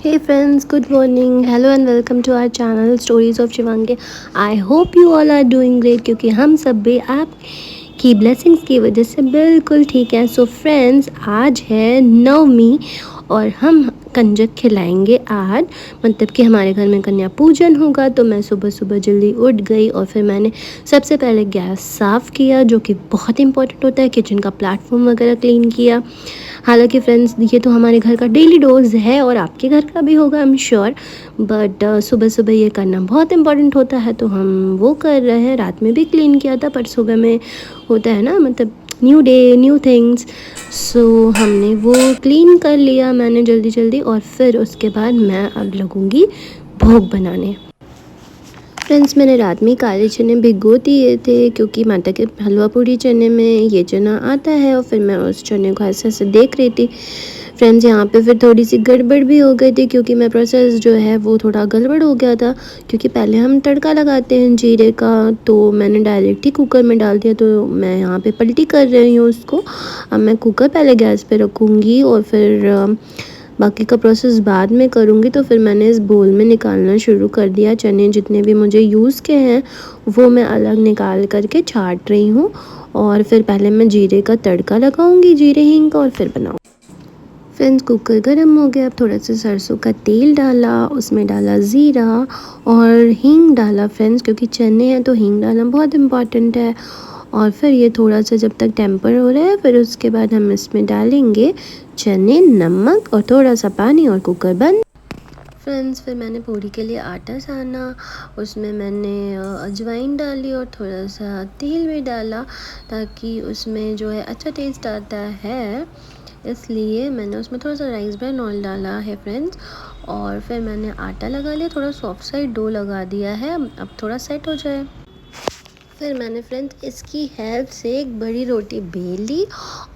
Hey friends, good morning. Hello and welcome to our channel Stories of Shivangi. I hope you all are doing great क्योंकि हम सब भी आपकी blessings की वजह से बिल्कुल ठीक है. सो फ्रेंड्स, आज है नवमी और हम कंजक खिलाएंगे आज. मतलब कि हमारे घर में कन्या पूजन होगा. तो मैं सुबह सुबह जल्दी उठ गई और फिर मैंने सबसे पहले गैस साफ़ किया, जो कि बहुत इंपॉर्टेंट होता है. किचन का प्लेटफॉर्म वगैरह क्लीन किया. हालांकि फ्रेंड्स, ये तो हमारे घर का डेली डोज है और आपके घर का भी होगा, आई एम श्योर. बट सुबह सुबह ये करना बहुत इंपॉर्टेंट होता है, तो हम वो कर रहे हैं. रात में भी क्लीन किया था, पर सुबह में होता है ना, मतलब न्यू डे न्यू थिंग्स. सो हमने वो क्लीन कर लिया मैंने जल्दी जल्दी. और फिर उसके बाद मैं अब लगूँगी भोग बनाने. फ्रेंड्स, मैंने रात में काले चने भिगो दिए थे क्योंकि माता के हलवा पूड़ी चने में ये चना आता है. और फिर मैं उस चने को ऐसे ऐसे देख रही थी. फ्रेंड्स, यहाँ पे फिर थोड़ी सी गड़बड़ भी हो गई थी क्योंकि मैं प्रोसेस जो है वो थोड़ा गड़बड़ हो गया था. क्योंकि पहले हम तड़का लगाते हैं जीरे का, तो मैंने डायरेक्ट ही कुकर में डाल दिया. तो मैं यहाँ पे पलटी कर रही हूँ उसको. अब मैं कुकर पहले गैस पे रखूँगी और फिर बाकी का प्रोसेस बाद में करूँगी. तो फिर मैंने इस बोल में निकालना शुरू कर दिया. चने जितने भी मुझे यूज़ के हैं वो मैं अलग निकाल करके छाट रही हूँ. और फिर पहले मैं जीरे का तड़का लगाऊंगी, जीरे हींग का, और फिर बनाऊँ. फ्रेंड्स, कुकर गर्म हो गया. अब थोड़ा सा सरसों का तेल डाला, उसमें डाला ज़ीरा और हींग डाला फ्रेंड्स, क्योंकि चने हैं तो हींग डालना बहुत इम्पॉर्टेंट है. और फिर ये थोड़ा सा जब तक टेम्पर हो रहा है, फिर उसके बाद हम इसमें डालेंगे चने, नमक और थोड़ा सा पानी और कुकर बंद. फ्रेंड्स, फिर मैंने पूड़ी के लिए आटा साना. उसमें मैंने अजवाइन डाली और थोड़ा सा तेल भी डाला, ताकि उसमें जो है अच्छा टेस्ट आता है. इसलिए मैंने उसमें थोड़ा सा राइस ब्रान ऑयल डाला है फ्रेंड्स. और फिर मैंने आटा लगा लिया, थोड़ा सॉफ्ट साइड डो लगा दिया है. अब थोड़ा सेट हो जाए. फिर मैंने फ्रेंड्स इसकी हेल्प से एक बड़ी रोटी बेल ली,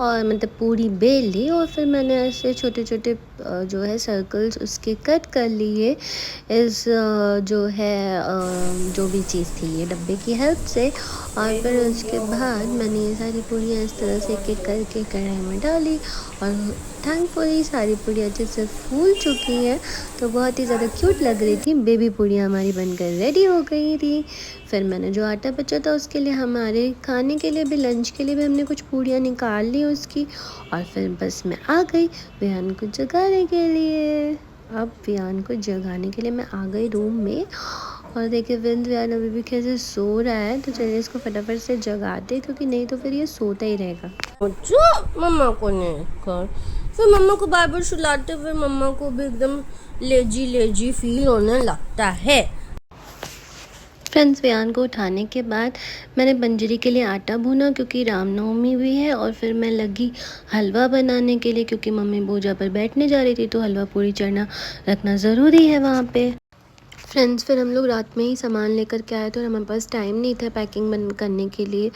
और मतलब पूरी बेल ली. और फिर मैंने ऐसे छोटे छोटे जो है सर्कल्स उसके कट कर लिए. इस जो है जो भी चीज़ थी ये डब्बे की हेल्प से. और फिर उसके बाद मैंने ये सारी पूड़ियाँ इस तरह से एक एक करके कढ़ाई में डाली. और थैंकफुली सारी पूड़ियाँ अच्छे से फूल चुकी हैं, तो बहुत ही ज़्यादा क्यूट लग रही थी. बेबी पूड़ियाँ हमारी बनकर रेडी हो गई थी. फिर मैंने जो आटा बचा था उसके लिए, हमारे खाने के लिए भी, लंच के लिए भी हमने कुछ पूड़ियाँ निकाल ली उसकी. और फिर बस मैं आ गई विहान को जगाने के लिए. अब विहान को जगाने के लिए मैं आ गई रूम में. और देखिए फ्रेंड्स, विहान अभी भी कैसे सो रहा है, तो चलिए इसको फटाफट से जगाते, क्योंकि नहीं तो फिर ये सोता ही रहेगा. मम्मा को नहीं कर, फिर मम्मा को बार बार सुलाते, फिर मम्मा को भी एकदम लेजी लेजी फील होने लगता है. फ्रेंड्स, विहान को उठाने के बाद मैंने पंजरी के लिए आटा भूना, क्योंकि रामनवमी भी है. और फिर मैं लगी हलवा बनाने के लिए, क्योंकि मम्मी पूजा पर बैठने जा रही थी, तो हलवा पूरी चढ़ना रखना ज़रूरी है वहाँ पे. फ्रेंड्स, फिर हम लोग रात में ही सामान लेकर के आए थे और हमारे पास टाइम नहीं था पैकिंग करने के लिए.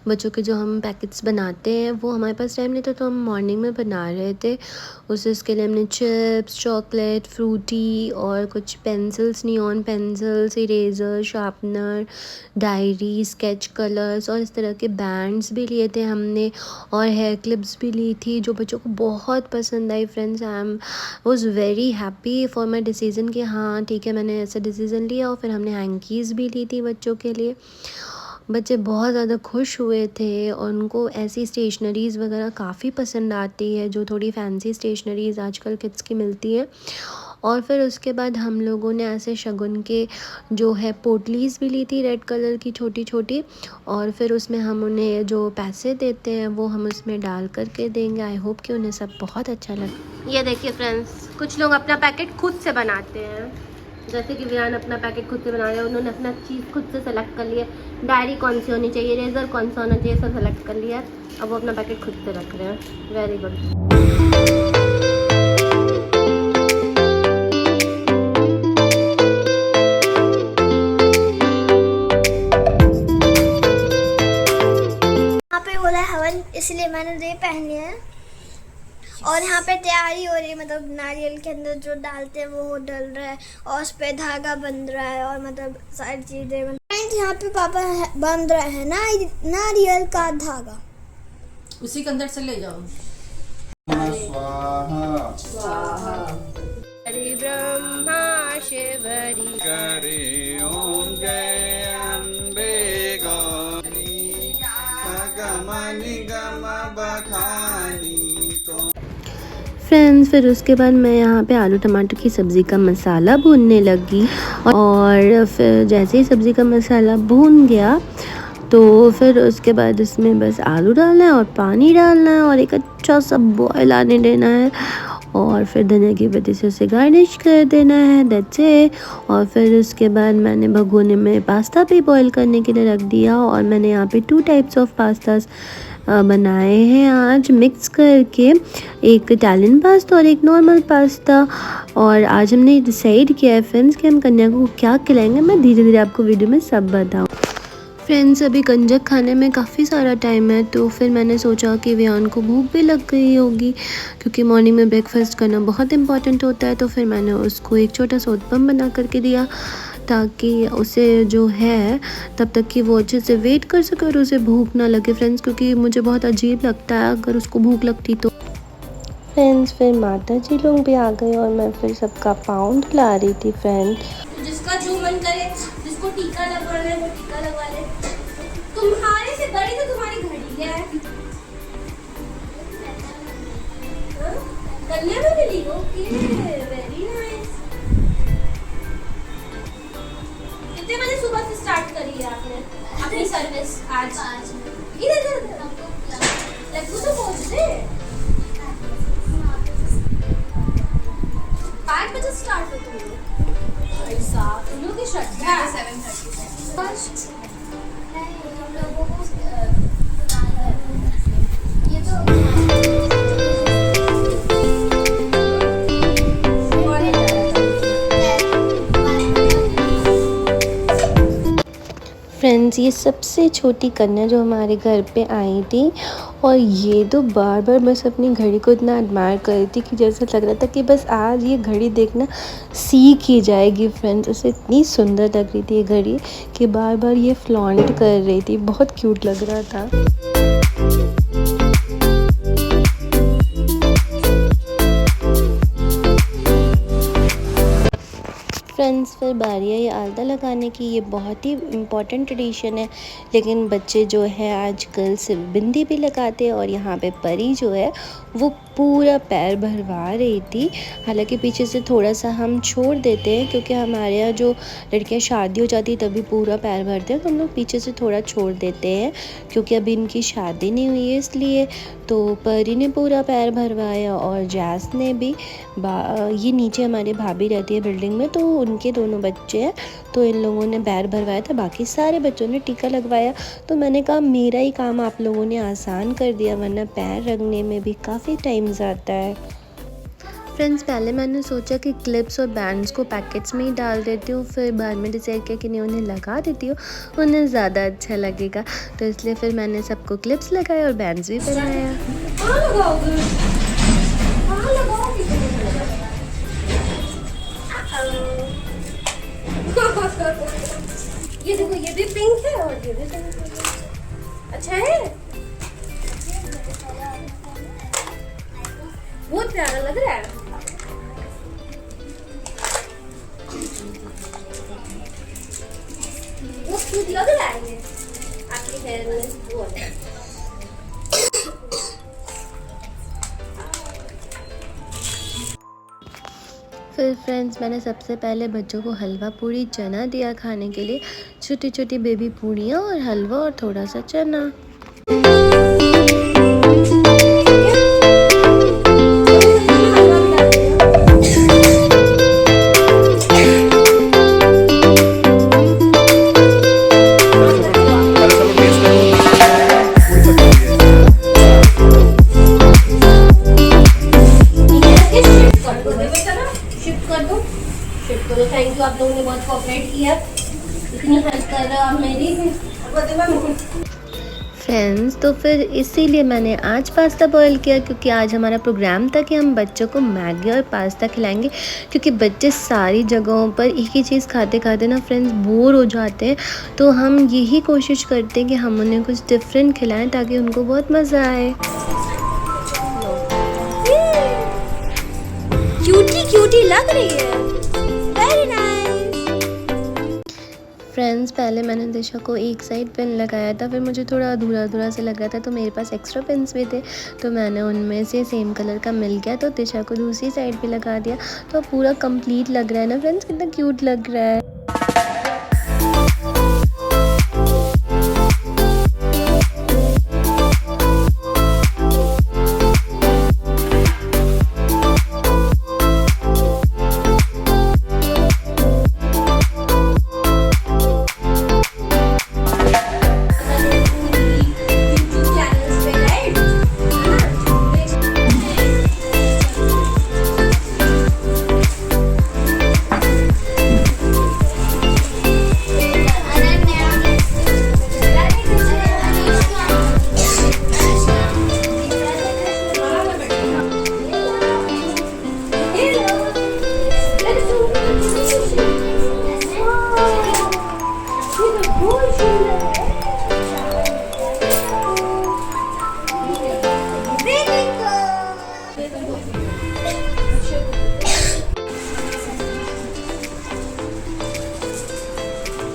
बच्चों के जो हम पैकेट्स बनाते हैं वो हमारे पास टाइम नहीं था, तो हम मॉर्निंग में बना रहे थे. उसके लिए हमने चिप्स, चॉकलेट, फ्रूटी और कुछ pencils, neon pencils, eraser, sharpener, diary, sketch colours और इस तरह के बैंड्स भी लिए थे हमने. और हेयर क्लिप्स भी ली थी, जो बच्चों को बहुत पसंद आई. Friends, I was very happy for my decision कि हाँ ठीक है, मैंने ऐसा डिसीज़न लिया. और फिर हमने हैंकीज़ भी ली थी बच्चों के लिए. बच्चे बहुत ज़्यादा खुश हुए थे और उनको ऐसी स्टेशनरीज़ वगैरह काफ़ी पसंद आती है, जो थोड़ी फैंसी स्टेशनरीज़ आजकल किड्स की मिलती है. और फिर उसके बाद हम लोगों ने ऐसे शगुन के जो है पोटलीज़ भी ली थी, रेड कलर की छोटी छोटी. और फिर उसमें हम उन्हें जो पैसे देते हैं वो हम उसमें डाल करके देंगे. आई होप कि उन्हें सब बहुत अच्छा लगे. ये देखिए फ्रेंड्स, कुछ लोग अपना पैकेट खुद से बनाते हैं, जैसे कि विहान अपना पैकेट खुद से बना रहे हैं. उन्होंने अपना चीज़ खुद से सेलेक्ट कर लिया, डायरी कौन सी होनी चाहिए, रेज़र कौन सा होना चाहिए, सब सेलेक्ट कर लिया. अब वो अपना पैकेट खुद से रख रहे हैं. Very good. यहाँ पे हो रहा है हवन, इसलिए मैंने ये पहनी है. और यहाँ पे तैयारी हो रही है, मतलब नारियल के अंदर जो डालते हैं वो डल रहा है और उस पे धागा बंध रहा है और मतलब सारी चीजें. यहाँ पे पापा बंध रहे हैं ना नारियल का धागा, उसी के अंदर से ले जाओ. स्वाहा स्वाहा. फ्रेंड्स फिर उसके बाद मैं यहाँ पे आलू टमाटर की सब्ज़ी का मसाला भूनने लगी और फिर जैसे ही सब्ज़ी का मसाला भून गया तो फिर उसके बाद इसमें बस आलू डालना है और पानी डालना है और एक अच्छा सा बॉयल आने देना है और फिर धनिया की पत्ती से उसे गार्निश कर देना है, दैट्स इट। और फिर उसके बाद मैंने भगोने में पास्ता भी बॉईल करने के लिए रख दिया और मैंने यहाँ पे 2 टाइप्स ऑफ पास्तास बनाए हैं आज मिक्स करके, एक इटालियन पास्ता और एक नॉर्मल पास्ता। और आज हमने डिसाइड किया है फ्रेंड्स कि हम कन्या को क्या खिलाएंगे, मैं धीरे धीरे आपको वीडियो में सब बताऊँ। फ्रेंड्स अभी कंजक खाने में काफ़ी सारा टाइम है तो फिर मैंने सोचा कि वियान को भूख भी लग गई होगी क्योंकि मॉर्निंग में ब्रेकफास्ट करना बहुत इम्पॉर्टेंट होता है। तो फिर मैंने उसको एक छोटा सा उत्पम बना करके दिया ताकि उसे जो है तब तक कि वो अच्छे से वेट कर सके और उसे भूख ना लगे फ्रेंड्स, क्योंकि मुझे बहुत अजीब लगता है अगर उसको भूख लगती तो। फ्रेंड्स फिर माता जी लोग भी आ गए और मैं फिर सबका पाउंड ला रही थी फ्रेंड्स। जिसका जो मन करे, जिसको टीका लगवाना है वो टीका लगवा ले। तुम्हारे से बड़ी तो तुम्हारी घड़ी है। कन्या में मिली, ओके वेरी नाइस। कितने बजे सुबह से स्टार्ट करी है आपने अपनी सर्विस आज? इधर लड्डू तो पहुंचते 5 बजे स्टार्ट हो तुम लोग। ऐसा तुम लोग की श्रद्धा 7:30 हम लोगों को ये तो फ्रेंड्स ये सबसे छोटी कन्या जो हमारे घर पे आई थी और ये तो बार बार बस अपनी घड़ी को इतना एडमायर कर रही थी कि जैसा लग रहा था कि बस आज ये घड़ी देखना सीख ही जाएगी फ्रेंड्स। उसे इतनी सुंदर लग रही थी ये घड़ी कि बार बार ये फ्लॉन्ट कर रही थी, बहुत क्यूट लग रहा था। फ्रेंड्स फिर बारी है ये आलता लगाने की, ये बहुत ही इम्पॉर्टेंट ट्रेडिशन है लेकिन बच्चे जो है आजकल सिर्फ बिंदी भी लगाते हैं। और यहाँ पे परी जो है वो पूरा पैर भरवा रही थी, हालांकि पीछे से थोड़ा सा हम छोड़ देते हैं क्योंकि हमारे यहाँ जो लड़कियाँ शादी हो जाती है तभी पूरा पैर भरते हैं, तो हम लोग पीछे से थोड़ा छोड़ देते हैं क्योंकि अभी इनकी शादी नहीं हुई है इसलिए। तो परी ने पूरा पैर भरवाया और जैस ने भी। ये नीचे हमारी भाभी रहती है बिल्डिंग में तो उनके दोनों बच्चे हैं तो इन लोगों ने पैर भरवाया था, बाकी सारे बच्चों ने टीका लगवाया। तो मैंने कहा मेरा ही काम आप लोगों ने आसान कर दिया वरना पैर रखने में भी काफ़ी टाइम जाता है। फ्रेंड्स पहले मैंने सोचा कि क्लिप्स और बैंड्स को पैकेट्स में ही डाल देती हूँ, फिर बाद में डिसाइड किया कि नहीं उन्हें लगा देती हूँ, उन्हें ज़्यादा अच्छा लगेगा, तो इसलिए फिर मैंने सबको क्लिप्स लगाए और बैंड्स भी पहनाया। ये देखो ये भी पिंक है और ये भी पिंक है। अच्छा है, बहुत प्यारा लग रहा है। वो क्यूट लग रहा है ये आपके हेयर में वो है। फिर फ्रेंड्स मैंने सबसे पहले बच्चों को हलवा पूड़ी चना दिया खाने के लिए, छोटी छोटी बेबी पूड़ियाँ और हलवा और थोड़ा सा चना। थैंक यू, आप लोगों ने बहुत कोऑपरेट किया, इतनी हेल्प कर रहे हो आप मेरी। फ्रेंड्स तो फिर इसीलिए मैंने आज पास्ता बॉईल किया क्योंकि आज हमारा प्रोग्राम था कि हम बच्चों को मैगी और पास्ता खिलाएंगे, क्योंकि बच्चे सारी जगहों पर एक ही चीज़ खाते खाते ना फ्रेंड्स बोर हो जाते हैं, तो हम यही कोशिश करते हैं कि हम उन्हें कुछ डिफरेंट खिलाएं ताकि उनको बहुत मज़ा आए। क्यूटी क्यूटी लग रही है, वेरी नाइस। फ्रेंड्स पहले मैंने दिशा को एक साइड पेन लगाया था, फिर मुझे थोड़ा अधूरा अधूरा से लग रहा था, तो मेरे पास एक्स्ट्रा पेन्स भी थे, तो मैंने उनमें से सेम कलर का मिल गया तो दिशा को दूसरी साइड पे लगा दिया। तो पूरा कंप्लीट लग रहा है ना फ्रेंड्स, कितना क्यूट लग रहा है।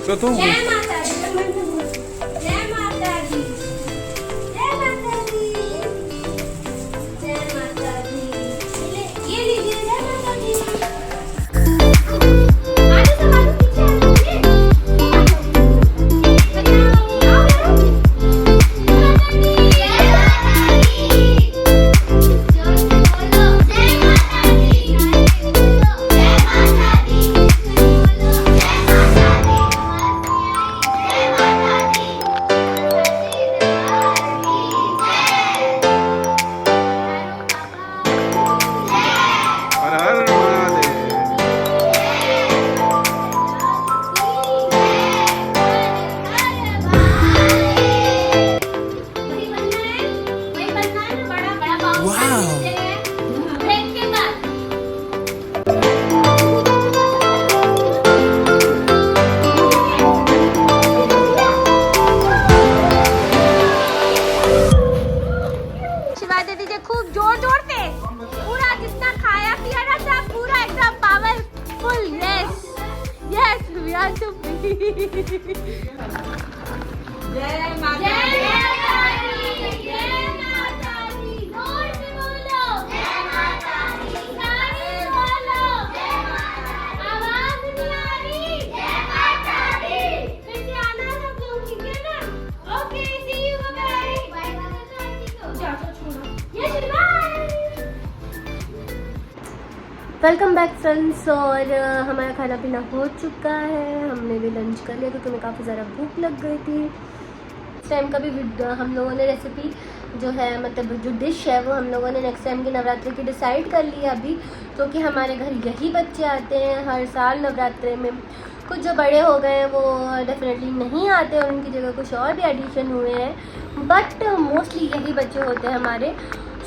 तो तुम जय माता दी, जय माता दी, जय माता दी, जय माता दी। ये लीजिए जय माता दी। आगे सब आगे पीछे आगे। आओ आओ। माता दी, जय माता दी। जोर से बोलो जय माता दी। जय माता दी। बोलो जय माता दी। हर हर महादेव। शिवा दे दीजिए खूब जोर जोर से, पूरा जितना खाया पिया ना सब पूरा एकदम powerful. Yes yes we are too जय माता दी, जय माता दी। जोर से बोलो जय माता दी। सारे बोलो जय माता दी। आवाज नहीं आ रही जय माता दी। फिर से आना सब लोग, ठीक है ना? Okay see you bye bye. जाओ छोड़ो ये बाय। Welcome back friends. और हमारा खाना पीना हो चुका है, हमने भी लंच कर लिया क्योंकि हमें काफ़ी ज़्यादा भूख लग गई थी। इस टाइम का भी हम लोगों ने रेसिपी जो है, मतलब जो डिश है वो हम लोगों ने नेक्स्ट टाइम की नवरात्रि की डिसाइड कर ली है अभी, क्योंकि हमारे घर यही बच्चे आते हैं हर साल नवरात्रि में। कुछ जो बड़े हो गए हैं वो डेफिनेटली नहीं आते, उनकी जगह कुछ और भी एडिशन हुए हैं, बट मोस्टली यही बच्चे होते हैं हमारे।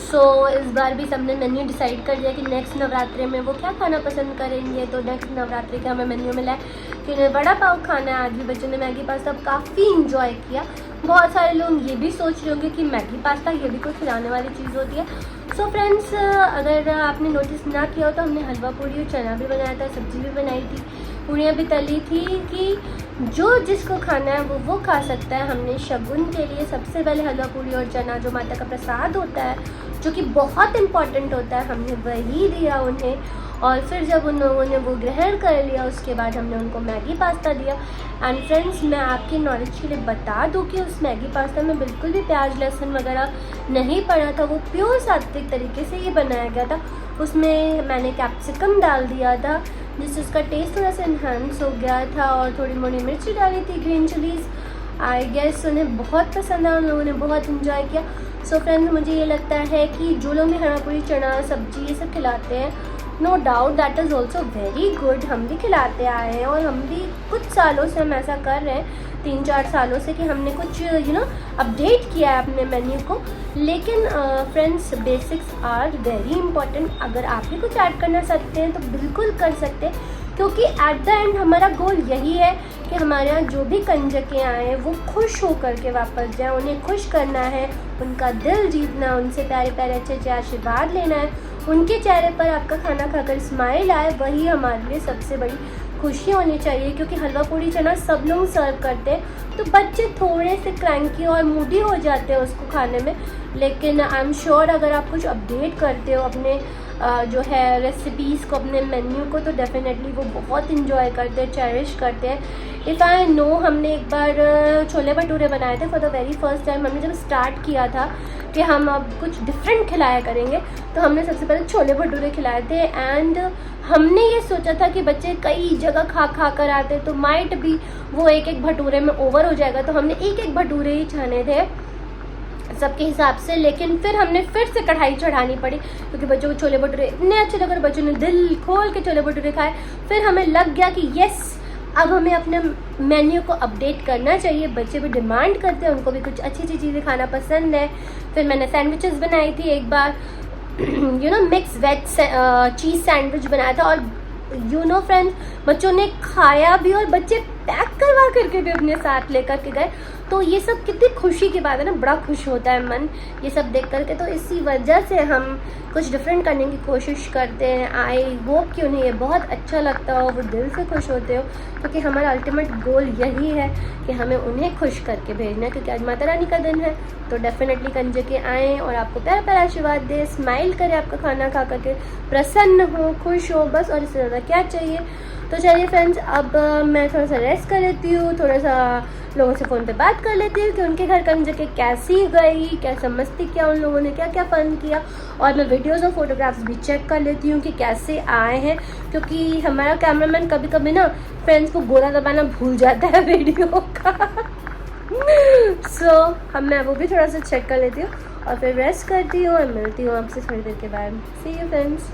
सो इस बार भी सबने मेन्यू डिसाइड कर दिया कि नेक्स्ट नवरात्रि में वो क्या खाना पसंद करेंगे। तो नेक्स्ट नवरात्रि के हमें मेन्यू मिला है कि उन्हें वड़ा पाव खाना है। आज भी बच्चों ने मैगी पास्ता काफ़ी इंजॉय किया। बहुत सारे लोग ये भी सोच रहे होंगे कि मैगी पास्ता ये भी कोई खिलाने वाली चीज़ होती है। सो फ्रेंड्स, अगर आपने नोटिस ना किया हो तो हमने हलवा पूरी और चना भी बनाया था, सब्जी भी बनाई थी, पूड़ियाँ भी तली थी कि जो जिसको खाना है वो खा सकता है। हमने शगुन के लिए सबसे पहले हलवा पूरी और चना जो माता का प्रसाद होता है, जो कि बहुत इम्पॉर्टेंट होता है, हमने वही दिया उन्हें। और फिर जब उन लोगों ने वो ग्रहण कर लिया उसके बाद हमने उनको मैगी पास्ता दिया। एंड फ्रेंड्स, मैं आपके नॉलेज के लिए बता दूं कि उस मैगी पास्ता में बिल्कुल भी प्याज लहसुन वगैरह नहीं पड़ा था, वो प्योर सात्विक तरीके से ये बनाया गया था। उसमें मैंने कैप्सिकम डाल दिया था जिससे उसका टेस्ट थोड़ा सा इन्हांस हो गया था, और थोड़ी मोटी मिर्ची डाली थी, ग्रीन चिलीज़। आई गेस उन्हें बहुत पसंद आया, उन लोगों ने बहुत इन्जॉय किया। सो फ्रेंड्स, मुझे ये लगता है कि जो लोग भी हलवा पूरी चना सब्जी ये सब खिलाते हैं, no doubt that is also very good. हम भी खिलाते आए हैं और हम भी कुछ सालों से हम ऐसा कर रहे हैं, 3-4 सालों से, कि हमने कुछ अपडेट किया है अपने मेन्यू को। लेकिन friends, basics are very important. अगर आप भी कुछ ऐड करना चाहते हैं तो बिल्कुल कर सकते हैं, क्योंकि एट द एंड हमारा गोल यही है कि हमारे यहाँ जो भी कंजकें आए वो खुश होकर के वापस जाएं। उन्हें खुश करना है, उनका दिल जीतना है, उनसे प्यारे प्यारे अच्छे अच्छे आशीर्वाद लेना है, उनके चेहरे पर आपका खाना खाकर स्माइल आए, वही हमारे लिए सबसे बड़ी खुशी होनी चाहिए, क्योंकि हलवा पूड़ी चना सब लोग सर्व करते हैं, तो बच्चे थोड़े से क्रैंकी और मूडी हो जाते हैं उसको खाने में। लेकिन आई एम श्योर अगर आप कुछ अपडेट करते हो अपने जो है रेसिपीज़ को, अपने मेन्यू को, तो डेफिनेटली वो बहुत इंजॉय करते हैं, चेरिश करते हैं। इफ़ आई नो, हमने एक बार छोले भटूरे बनाए थे for the very first time. हमने जब स्टार्ट किया था कि हम अब कुछ डिफरेंट खिलाया करेंगे, तो हमने सबसे पहले छोले भटूरे खिलाए थे। एंड हमने ये सोचा था कि बच्चे कई जगह खा कर आते, तो माइट भी वो एक एक भटूरे में ओवर हो जाएगा, तो हमने एक एक भटूरे ही छाने थे सबके हिसाब से। लेकिन फिर हमने फिर से कढ़ाई चढ़ानी पड़ी, क्योंकि बच्चों को छोले भटूरे इतने अच्छे लगे, बच्चों ने दिल खोल के छोले भटूरे खाए। फिर हमें लग गया कि यस, अब हमें अपने मेन्यू को अपडेट करना चाहिए। बच्चे भी डिमांड करते हैं, उनको भी कुछ अच्छी अच्छी चीज़ें खाना पसंद है। फिर मैंने सैंडविचेस बनाई थी एक बार, मिक्स वेज चीज़ सैंडविच बनाया था, और फ्रेंड्स, बच्चों ने खाया भी और बच्चे पैक करवा करके भी अपने साथ लेकर के गए। तो ये सब कितनी खुशी की बात है ना, बड़ा खुश होता है मन ये सब देख करके। तो इसी वजह से हम कुछ डिफरेंट करने की कोशिश करते हैं। आई होप कि उन्हें ये बहुत अच्छा लगता हो, वो दिल से खुश होते हो, क्योंकि हमारा अल्टीमेट गोल यही है कि हमें उन्हें खुश करके भेजना। क्योंकि आज माता रानी का दिन है, तो डेफिनेटली कंजे के आएँ और आपको प्यार प्यार आशीर्वाद दे, स्माइल करे आपका खाना खा करके, प्रसन्न हो, खुश हो, बस। और इससे ज़्यादा क्या चाहिए। तो चलिए फ्रेंड्स, अब मैं थोड़ा सा रेस्ट कर लेती हूँ, थोड़ा सा लोगों से फ़ोन पे बात कर लेती हूँ कि उनके घर कंजे के कैसी गई, कैसा मस्ती किया उन लोगों ने, क्या क्या फ़न किया। और मैं वीडियोस और फोटोग्राफ्स भी चेक कर लेती हूँ कि कैसे आए हैं, क्योंकि हमारा कैमरामैन कभी कभी ना फ्रेंड्स को गोला दबाना भूल जाता है वीडियो का। मैं वो भी थोड़ा सा चेक कर लेती हूँ और फिर रेस्ट करती हूँ और मिलती हूँ आपसे थोड़ी देर के बाद। सी यू फ्रेंड्स।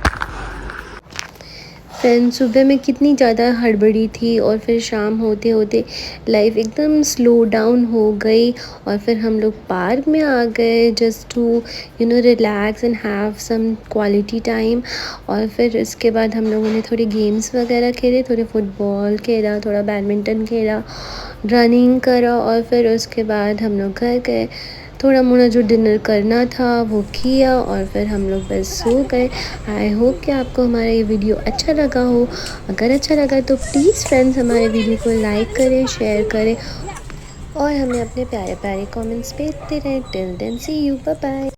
फ्रेंड्स, सुबह में कितनी ज़्यादा हड़बड़ी थी और फिर शाम होते होते लाइफ एकदम स्लो डाउन हो गई, और फिर हम लोग पार्क में आ गए just to relax and have some quality time. और फिर इसके बाद हम लोगों ने थोड़े गेम्स वगैरह खेले, थोड़े फुटबॉल खेला, थोड़ा बैडमिंटन खेला, रनिंग करा, और फिर उसके बाद हम लोग घर गए, थोड़ा मोड़ा जो डिनर करना था वो किया, और फिर हम लोग बस सो गए। आई होप कि आपको हमारा ये वीडियो अच्छा लगा हो। अगर अच्छा लगा तो प्लीज़ फ्रेंड्स हमारे वीडियो को लाइक करें, शेयर करें, और हमें अपने प्यारे प्यारे कमेंट्स भेजते रहें। Till then, see you, bye bye.